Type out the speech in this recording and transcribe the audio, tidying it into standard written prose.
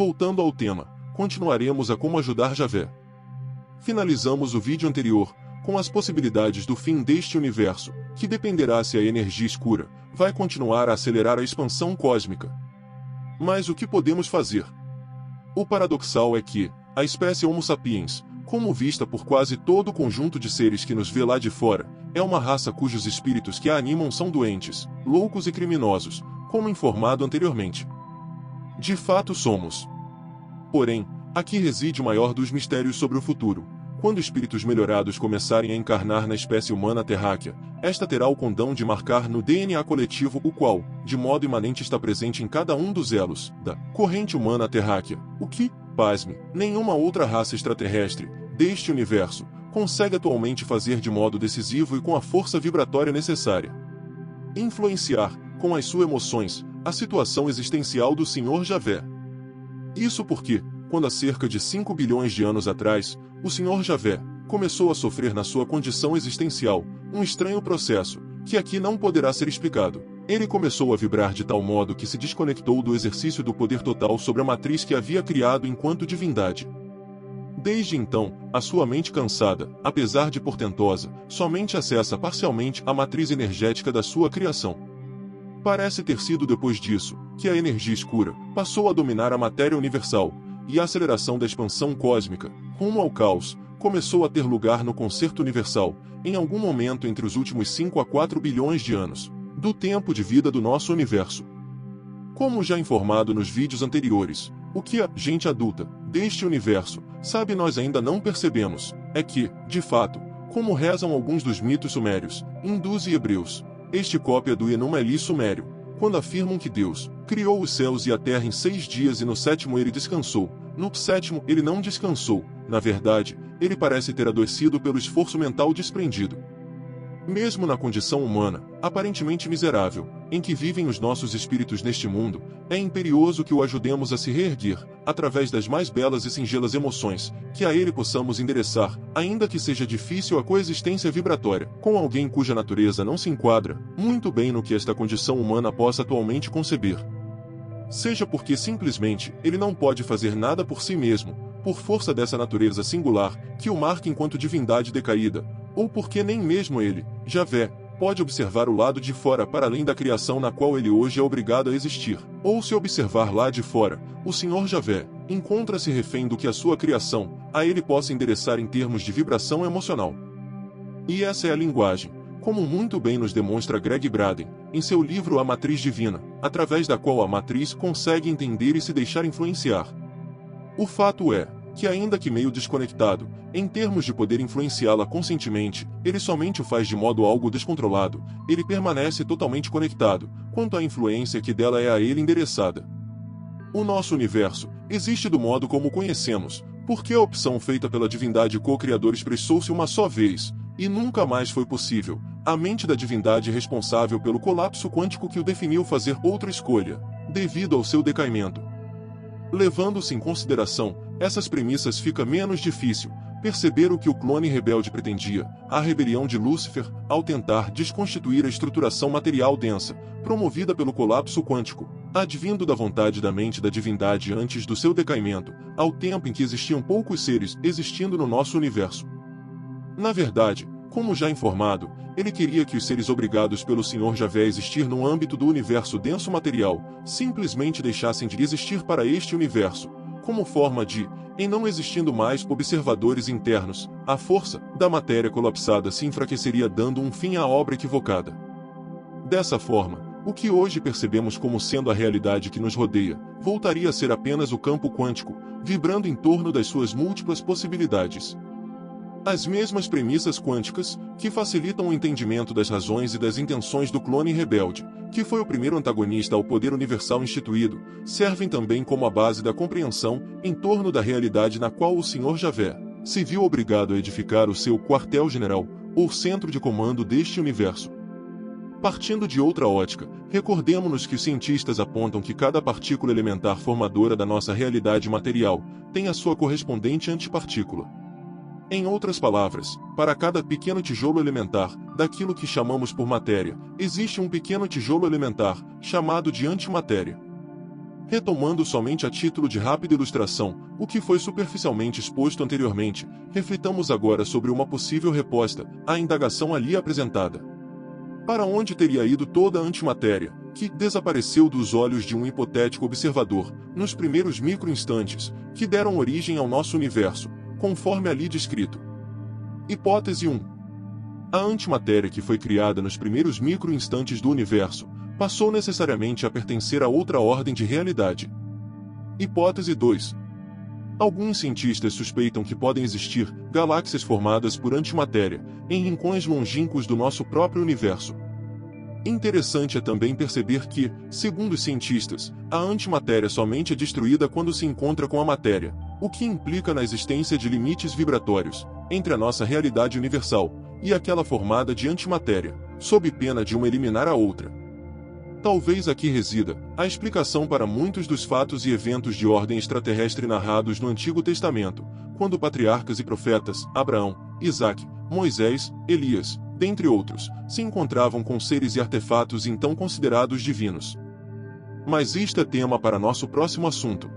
Voltando ao tema, continuaremos a como ajudar Javé. Finalizamos o vídeo anterior com as possibilidades do fim deste universo, que dependerá se a energia escura vai continuar a acelerar a expansão cósmica. Mas o que podemos fazer? O paradoxal é que a espécie Homo sapiens, como vista por quase todo o conjunto de seres que nos vê lá de fora, é uma raça cujos espíritos que a animam são doentes, loucos e criminosos, como informado anteriormente. De fato somos. Porém, aqui reside o maior dos mistérios sobre o futuro. Quando espíritos melhorados começarem a encarnar na espécie humana terráquea, esta terá o condão de marcar no DNA coletivo o qual, de modo imanente está presente em cada um dos elos da corrente humana terráquea, o que, pasme, nenhuma outra raça extraterrestre deste universo consegue atualmente fazer de modo decisivo e com a força vibratória necessária. Influenciar, com as suas emoções, a situação existencial do Senhor Javé. Isso porque, quando há cerca de 5 bilhões de anos atrás, o Senhor Javé começou a sofrer na sua condição existencial um estranho processo, que aqui não poderá ser explicado. Ele começou a vibrar de tal modo que se desconectou do exercício do poder total sobre a matriz que havia criado enquanto divindade. Desde então, a sua mente cansada, apesar de portentosa, somente acessa parcialmente a matriz energética da sua criação. Parece ter sido depois disso, que a energia escura passou a dominar a matéria universal, e a aceleração da expansão cósmica, rumo ao caos, começou a ter lugar no concerto universal, em algum momento entre os últimos 5 a 4 bilhões de anos, do tempo de vida do nosso universo. Como já informado nos vídeos anteriores, o que a gente adulta deste universo sabe nós ainda não percebemos, é que, de fato, como rezam alguns dos mitos sumérios, hindus e hebreus, este cópia do Enuma Eli sumério, quando afirmam que Deus criou os céus e a terra em 6 dias e no 7º ele descansou. No 7º ele não descansou, na verdade, ele parece ter adoecido pelo esforço mental desprendido. Mesmo na condição humana, aparentemente miserável, em que vivem os nossos espíritos neste mundo, é imperioso que o ajudemos a se reerguer, através das mais belas e singelas emoções, que a ele possamos endereçar, ainda que seja difícil a coexistência vibratória, com alguém cuja natureza não se enquadra muito bem no que esta condição humana possa atualmente conceber. Seja porque simplesmente ele não pode fazer nada por si mesmo, por força dessa natureza singular, que o marca enquanto divindade decaída, ou porque nem mesmo ele, Javé, pode observar o lado de fora para além da criação na qual ele hoje é obrigado a existir, ou se observar lá de fora, o Senhor Javé encontra-se refém do que a sua criação, a ele possa endereçar em termos de vibração emocional. E essa é a linguagem, como muito bem nos demonstra Greg Braden, em seu livro A Matriz Divina, através da qual a matriz consegue entender e se deixar influenciar. O fato é que, ainda que meio desconectado, em termos de poder influenciá-la conscientemente, ele somente o faz de modo algo descontrolado, ele permanece totalmente conectado, quanto à influência que dela é a ele endereçada. O nosso universo existe do modo como o conhecemos, porque a opção feita pela divindade co-criadora expressou-se uma só vez, e nunca mais foi possível, a mente da divindade responsável pelo colapso quântico que o definiu fazer outra escolha, devido ao seu decaimento. Levando-se em consideração essas premissas, fica menos difícil perceber o que o clone rebelde pretendia, a rebelião de Lúcifer, ao tentar desconstituir a estruturação material densa, promovida pelo colapso quântico, advindo da vontade da mente da divindade antes do seu decaimento, ao tempo em que existiam poucos seres existindo no nosso universo. Na verdade, como já informado, ele queria que os seres obrigados pelo Senhor Javé a existir no âmbito do universo denso material, simplesmente deixassem de existir para este universo, como forma de, em não existindo mais observadores internos, a força da matéria colapsada se enfraqueceria, dando um fim à obra equivocada. Dessa forma, o que hoje percebemos como sendo a realidade que nos rodeia, voltaria a ser apenas o campo quântico, vibrando em torno das suas múltiplas possibilidades. As mesmas premissas quânticas, que facilitam o entendimento das razões e das intenções do clone rebelde, que foi o primeiro antagonista ao poder universal instituído, servem também como a base da compreensão em torno da realidade na qual o Senhor Javé se viu obrigado a edificar o seu quartel-general, ou centro de comando deste universo. Partindo de outra ótica, recordemo-nos que os cientistas apontam que cada partícula elementar formadora da nossa realidade material tem a sua correspondente antipartícula. Em outras palavras, para cada pequeno tijolo elementar, daquilo que chamamos por matéria, existe um pequeno tijolo elementar, chamado de antimatéria. Retomando somente a título de rápida ilustração o que foi superficialmente exposto anteriormente, reflitamos agora sobre uma possível resposta à indagação ali apresentada. Para onde teria ido toda a antimatéria, que desapareceu dos olhos de um hipotético observador, nos primeiros microinstantes, que deram origem ao nosso universo, conforme ali descrito? Hipótese 1. A antimatéria que foi criada nos primeiros microinstantes do universo, passou necessariamente a pertencer a outra ordem de realidade. Hipótese 2. Alguns cientistas suspeitam que podem existir galáxias formadas por antimatéria, em rincões longínquos do nosso próprio universo. Interessante é também perceber que, segundo os cientistas, a antimatéria somente é destruída quando se encontra com a matéria, o que implica na existência de limites vibratórios entre a nossa realidade universal e aquela formada de antimatéria, sob pena de uma eliminar a outra. Talvez aqui resida a explicação para muitos dos fatos e eventos de ordem extraterrestre narrados no Antigo Testamento, quando patriarcas e profetas, Abraão, Isaque, Moisés, Elias, dentre outros, se encontravam com seres e artefatos então considerados divinos. Mas isto é tema para nosso próximo assunto.